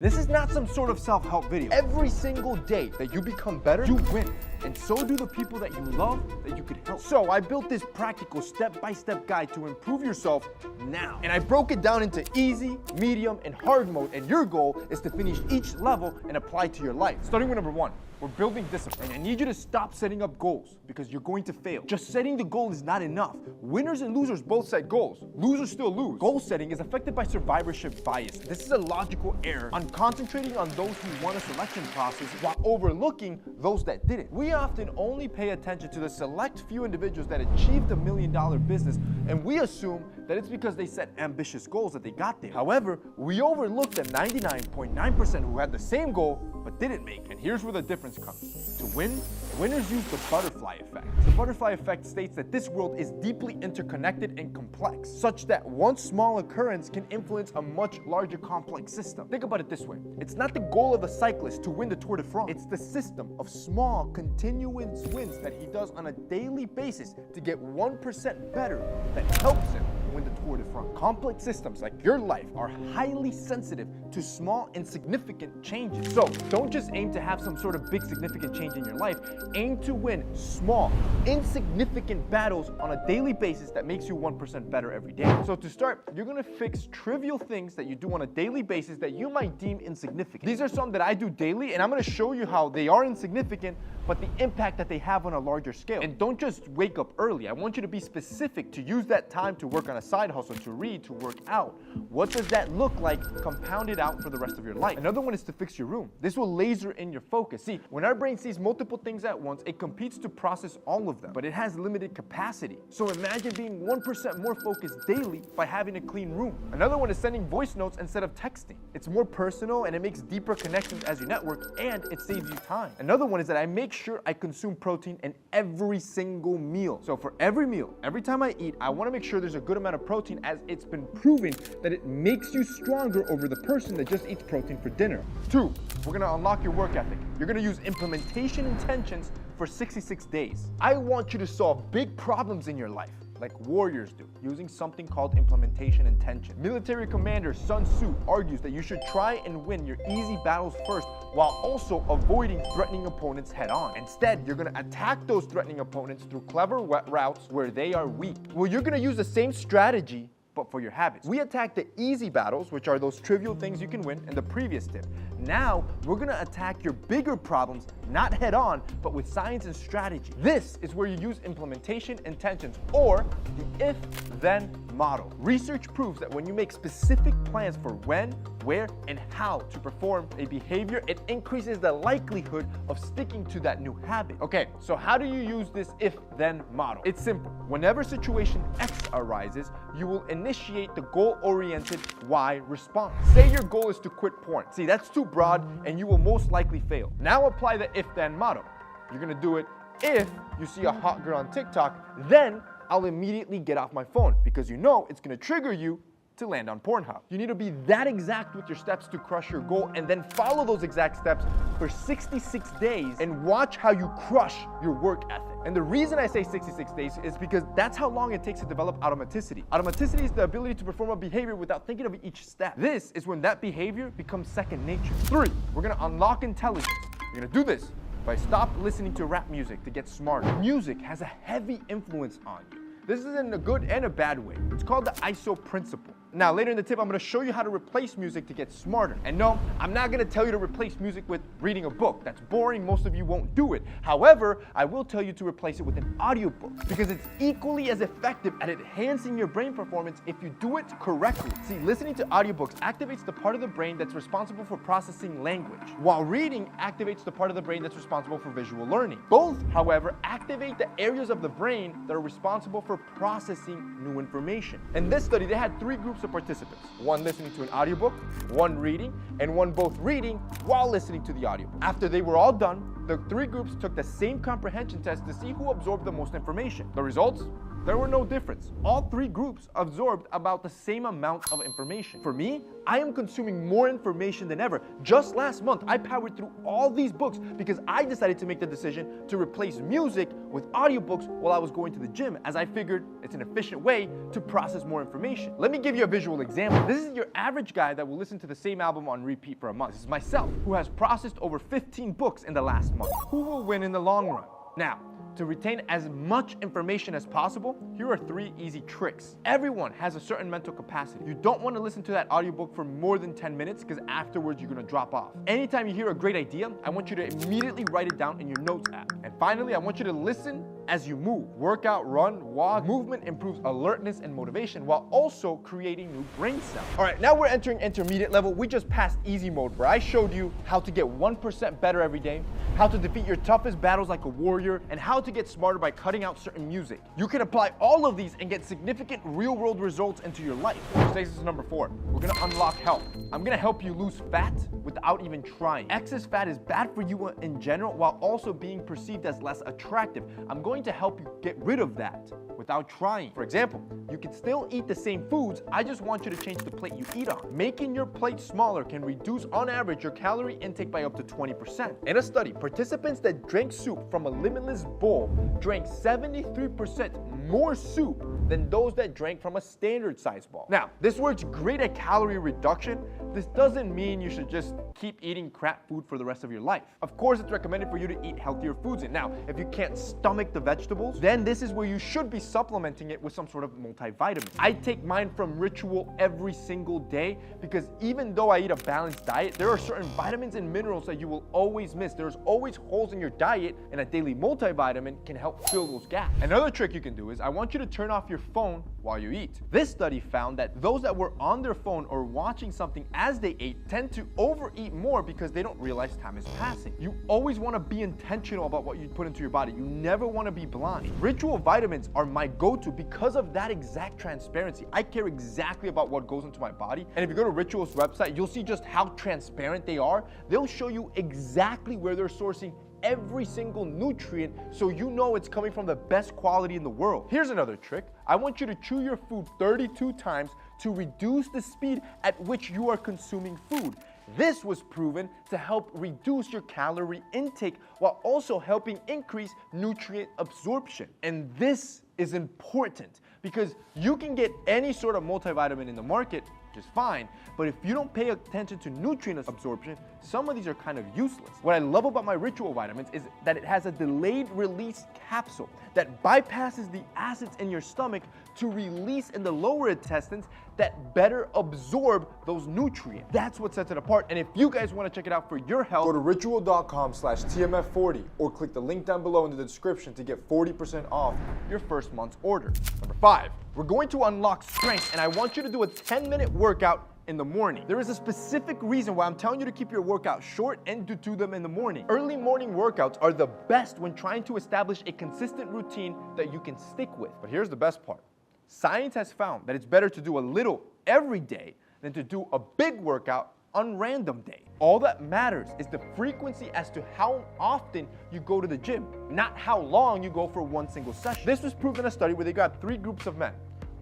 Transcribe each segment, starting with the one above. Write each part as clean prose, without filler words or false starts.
This is not some sort of self-help video. Every single day that you become better, you win. And so do the people that you love that you could help. So I built this practical step-by-step guide to improve yourself now. And I broke it down into easy, medium, and hard mode. And your goal is to finish each level and apply it to your life. Starting with number 1. We're building discipline. And I need you to stop setting up goals because you're going to fail. Just setting the goal is not enough. Winners and losers both set goals. Losers still lose. Goal setting is affected by survivorship bias. This is a logical error on concentrating on those who won a selection process while overlooking those that didn't. We often only pay attention to the select few individuals that achieved $1 million business, and we assume that it's because they set ambitious goals that they got there. However, we overlook the 99.9% who had the same goal but didn't make it. And here's where the difference comes. To win, winners use the butterfly effect. The butterfly effect states that this world is deeply interconnected and complex, such that one small occurrence can influence a much larger complex system. Think about it this way. It's not the goal of a cyclist to win the Tour de France. It's the system of small, continuous wins that he does on a daily basis to get 1% better that helps him win the Tour de France. Complex systems like your life are highly sensitive to small, insignificant changes. So don't just aim to have some sort of big, significant change in your life. Aim to win small, insignificant battles on a daily basis that makes you 1% better every day. So to start, you're gonna fix trivial things that you do on a daily basis that you might deem insignificant. These are some that I do daily, and I'm gonna show you how they are insignificant, but the impact that they have on a larger scale. And don't just wake up early. I want you to be specific, to use that time to work on a side hustle, to read, to work out. What does that look like compounded out for the rest of your life? Another one is to fix your room. This will laser in your focus. See, when our brain sees multiple things at once, it competes to process all of them, but it has limited capacity. So imagine being 1% more focused daily by having a clean room. Another one is sending voice notes instead of texting. It's more personal and it makes deeper connections as you network, and it saves you time. Another one is that I make sure I consume protein in every single meal. So for every meal, every time I eat, I want to make sure there's a good amount of protein, as it's been proven that it makes you stronger over the person that just eats protein for dinner. 2, we're going to unlock your work ethic. You're going to use implementation intentions for 66 days. I want you to solve big problems in your life, like warriors do, using something called implementation intention. Military commander Sun Tzu argues that you should try and win your easy battles first while also avoiding threatening opponents head on. Instead, you're gonna attack those threatening opponents through clever routes where they are weak. Well, you're gonna use the same strategy but for your habits. We attack the easy battles, which are those trivial things you can win, in the previous tip. Now, we're gonna attack your bigger problems, not head on, but with science and strategy. This is where you use implementation intentions, or the if-then model. Research proves that when you make specific plans for when, where, and how to perform a behavior, it increases the likelihood of sticking to that new habit. Okay, so how do you use this if-then model? It's simple. Whenever situation X arises, you will initiate the goal-oriented Y response. Say your goal is to quit porn. See, that's too broad and you will most likely fail. Now apply the if-then model. You're gonna do it if you see a hot girl on TikTok, then I'll immediately get off my phone, because you know it's gonna trigger you to land on Pornhub. You need to be that exact with your steps to crush your goal, and then follow those exact steps for 66 days and watch how you crush your work ethic. And the reason I say 66 days is because that's how long it takes to develop automaticity. Automaticity is the ability to perform a behavior without thinking of each step. This is when that behavior becomes second nature. 3, we're gonna unlock intelligence. You're gonna do this by stop listening to rap music to get smarter. Music has a heavy influence on you. This is in a good and a bad way. It's called the ISO principle. Now, later in the tip, I'm gonna show you how to replace music to get smarter. And no, I'm not gonna tell you to replace music with reading a book. That's boring, most of you won't do it. However, I will tell you to replace it with an audiobook, because it's equally as effective at enhancing your brain performance if you do it correctly. See, listening to audiobooks activates the part of the brain that's responsible for processing language, while reading activates the part of the brain that's responsible for visual learning. Both, however, activate the areas of the brain that are responsible for processing new information. In this study, they had 3 groups of participants. 1 listening to an audiobook, 1 reading, and 1 both reading while listening to the audiobook. After they were all done, the 3 groups took the same comprehension test to see who absorbed the most information. The results? there were no difference. All three groups absorbed about the same amount of information. For me, I am consuming more information than ever. Just last month, I powered through all these books because I decided to make the decision to replace music with audiobooks while I was going to the gym, as I figured it's an efficient way to process more information. Let me give you a visual example. This is your average guy that will listen to the same album on repeat for a month. This is myself, who has processed over 15 books in the last month. Who will win in the long run? Now, to retain as much information as possible, here are 3 easy tricks. Everyone has a certain mental capacity. You don't want to listen to that audiobook for more than 10 minutes because afterwards you're going to drop off. Anytime you hear a great idea, I want you to immediately write it down in your notes app. And finally, I want you to listen as you move. Workout, run, walk. Movement improves alertness and motivation while also creating new brain cells. All right, now we're entering intermediate level. We just passed easy mode where I showed you how to get 1% better every day, how to defeat your toughest battles like a warrior, and how to get smarter by cutting out certain music. You can apply all of these and get significant real-world results into your life. This is number 4. We're gonna unlock health. I'm gonna help you lose fat without even trying. Excess fat is bad for you in general while also being perceived as less attractive. I'm going to help you get rid of that without trying. For example, you can still eat the same foods, I just want you to change the plate you eat on. Making your plate smaller can reduce on average your calorie intake by up to 20%. In a study, participants that drank soup from a limitless bowl drank 73% more soup than those that drank from a standard size bowl. Now, this works great at calorie reduction. This doesn't mean you should just keep eating crap food for the rest of your life. Of course, it's recommended for you to eat healthier foods. And now, if you can't stomach the vegetables, then this is where you should be supplementing it with some sort of multivitamin. I take mine from Ritual every single day because even though I eat a balanced diet, there are certain vitamins and minerals that you will always miss. There's always holes in your diet, and a daily multivitamin can help fill those gaps. Another trick you can do is I want you to turn off your phone while you eat. This study found that those that were on their phone or watching something as they ate tend to overeat more because they don't realize time is passing. You always want to be intentional about what you put into your body. You never want to be blind. Ritual vitamins are my go-to because of that exact transparency. I care exactly about what goes into my body. And if you go to Ritual's website, you'll see just how transparent they are. They'll show you exactly where they're sourcing every single nutrient so you know it's coming from the best quality in the world. Here's another trick. I want you to chew your food 32 times to reduce the speed at which you are consuming food. This was proven to help reduce your calorie intake while also helping increase nutrient absorption. And this is important because you can get any sort of multivitamin in the market, which is fine, but if you don't pay attention to nutrient absorption, some of these are kind of useless. What I love about my Ritual vitamins is that it has a delayed release capsule that bypasses the acids in your stomach to release in the lower intestines that better absorb those nutrients. That's what sets it apart. And if you guys want to check it out for your health, go to ritual.com/TMF40 or click the link down below in the description to get 40% off your first month's order. Number 5, we're going to unlock strength, and I want you to do a 10-minute workout in the morning. There is a specific reason why I'm telling you to keep your workout short and to do them in the morning. Early morning workouts are the best when trying to establish a consistent routine that you can stick with. But here's the best part. Science has found that it's better to do a little every day than to do a big workout on random day. All that matters is the frequency as to how often you go to the gym, not how long you go for one single session. This was proven in a study where they got 3 groups of men.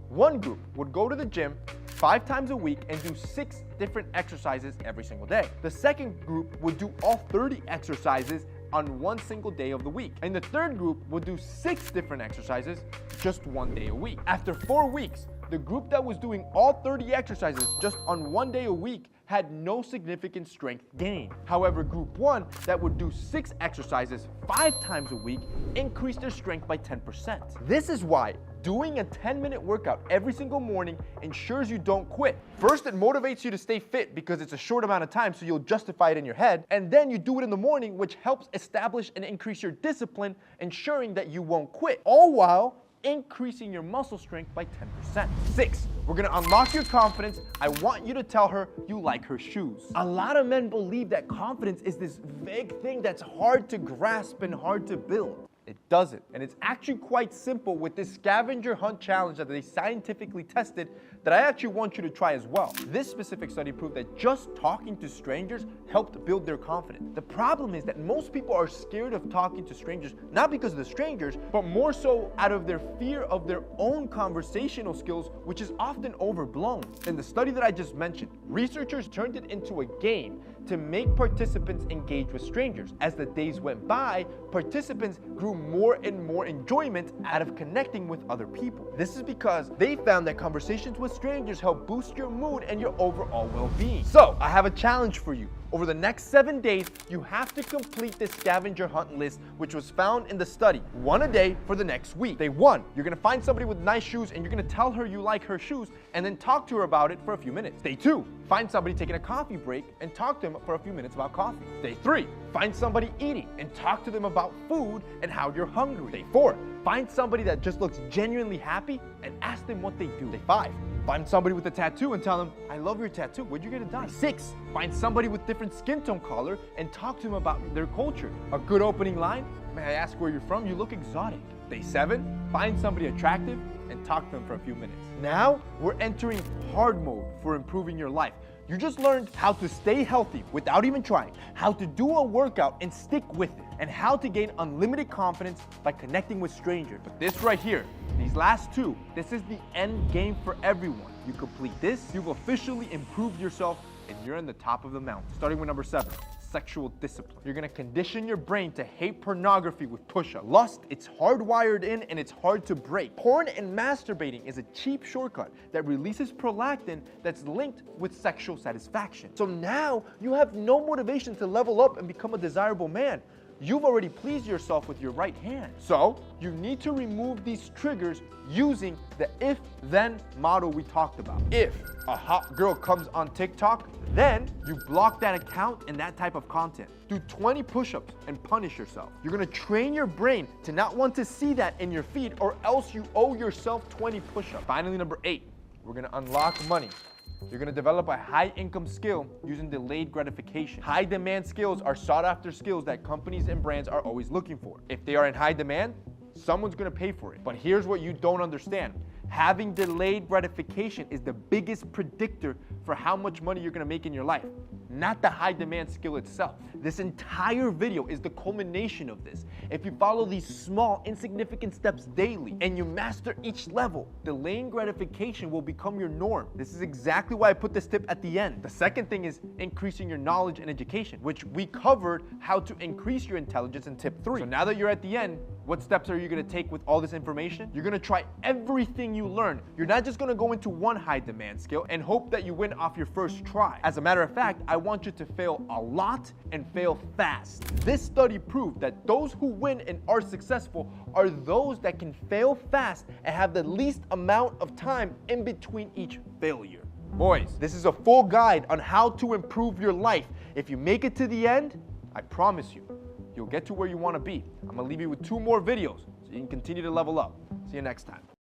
One group would go to the gym 5 times a week and do 6 different exercises every single day. The second group would do all 30 exercises on one single day of the week. And the third group would do 6 different exercises just one day a week. After 4 weeks, the group that was doing all 30 exercises just on one day a week had no significant strength gain. However, group 1 that would do 6 exercises 5 times a week increased their strength by 10%. This is why doing a 10-minute workout every single morning ensures you don't quit. First, it motivates you to stay fit because it's a short amount of time, so you'll justify it in your head. And then you do it in the morning, which helps establish and increase your discipline, ensuring that you won't quit, all while increasing your muscle strength by 10%. 6, we're gonna unlock your confidence. I want you to tell her you like her shoes. A lot of men believe that confidence is this vague thing that's hard to grasp and hard to build. It doesn't. And it's actually quite simple with this scavenger hunt challenge that they scientifically tested that I actually want you to try as well. This specific study proved that just talking to strangers helped build their confidence. The problem is that most people are scared of talking to strangers, not because of the strangers, but more so out of their fear of their own conversational skills, which is often overblown. In the study that I just mentioned, researchers turned it into a game to make participants engage with strangers. As the days went by, participants grew more and more enjoyment out of connecting with other people. This is because they found that conversations with strangers help boost your mood and your overall well-being. So, I have a challenge for you. Over the next 7 days, you have to complete this scavenger hunt list, which was found in the study. 1 a day for the next week. Day 1, you're gonna find somebody with nice shoes and you're gonna tell her you like her shoes and then talk to her about it for a few minutes. Day 2, find somebody taking a coffee break and talk to them for a few minutes about coffee. Day 3, find somebody eating and talk to them about food and how you're hungry. Day 4, find somebody that just looks genuinely happy and ask them what they do. Day 5, find somebody with a tattoo and tell them, I love your tattoo, where'd you get it done? Day 6, find somebody with different skin tone color and talk to them about their culture. A good opening line, may I ask where you're from? You look exotic. Day 7, find somebody attractive and talk to them for a few minutes. Now, we're entering hard mode for improving your life. You just learned how to stay healthy without even trying, how to do a workout and stick with it, and how to gain unlimited confidence by connecting with strangers. But this right here, these last 2, this is the end game for everyone. You complete this, you've officially improved yourself, and you're in the top of the mountain. Starting with number 7. Sexual discipline. You're gonna condition your brain to hate pornography with push-ups. Lust, it's hardwired in and it's hard to break. Porn and masturbating is a cheap shortcut that releases prolactin that's linked with sexual satisfaction. So now you have no motivation to level up and become a desirable man. You've already pleased yourself with your right hand. So you need to remove these triggers using the if-then model we talked about. If a hot girl comes on TikTok, then you block that account and that type of content. Do 20 push-ups and punish yourself. You're gonna train your brain to not want to see that in your feed, or else you owe yourself 20 push-ups. Finally, number 8, we're gonna unlock money. You're gonna develop a high income skill using delayed gratification. High demand skills are sought after skills that companies and brands are always looking for. If they are in high demand, someone's gonna pay for it. But here's what you don't understand. Having delayed gratification is the biggest predictor for how much money you're gonna make in your life, not the high demand skill itself. This entire video is the culmination of this. If you follow these small, insignificant steps daily and you master each level, delaying gratification will become your norm. This is exactly why I put this tip at the end. The second thing is increasing your knowledge and education, which we covered how to increase your intelligence in tip 3. So now that you're at the end, what steps are you gonna take with all this information? You're gonna try everything you learn. You're not just gonna go into one high demand skill and hope that you win off your first try. As a matter of fact, I want you to fail a lot and fail fast. This study proved that those who win and are successful are those that can fail fast and have the least amount of time in between each failure. Boys, this is a full guide on how to improve your life. If you make it to the end, I promise you, you'll get to where you want to be. I'm gonna leave you with 2 more videos so you can continue to level up. See you next time.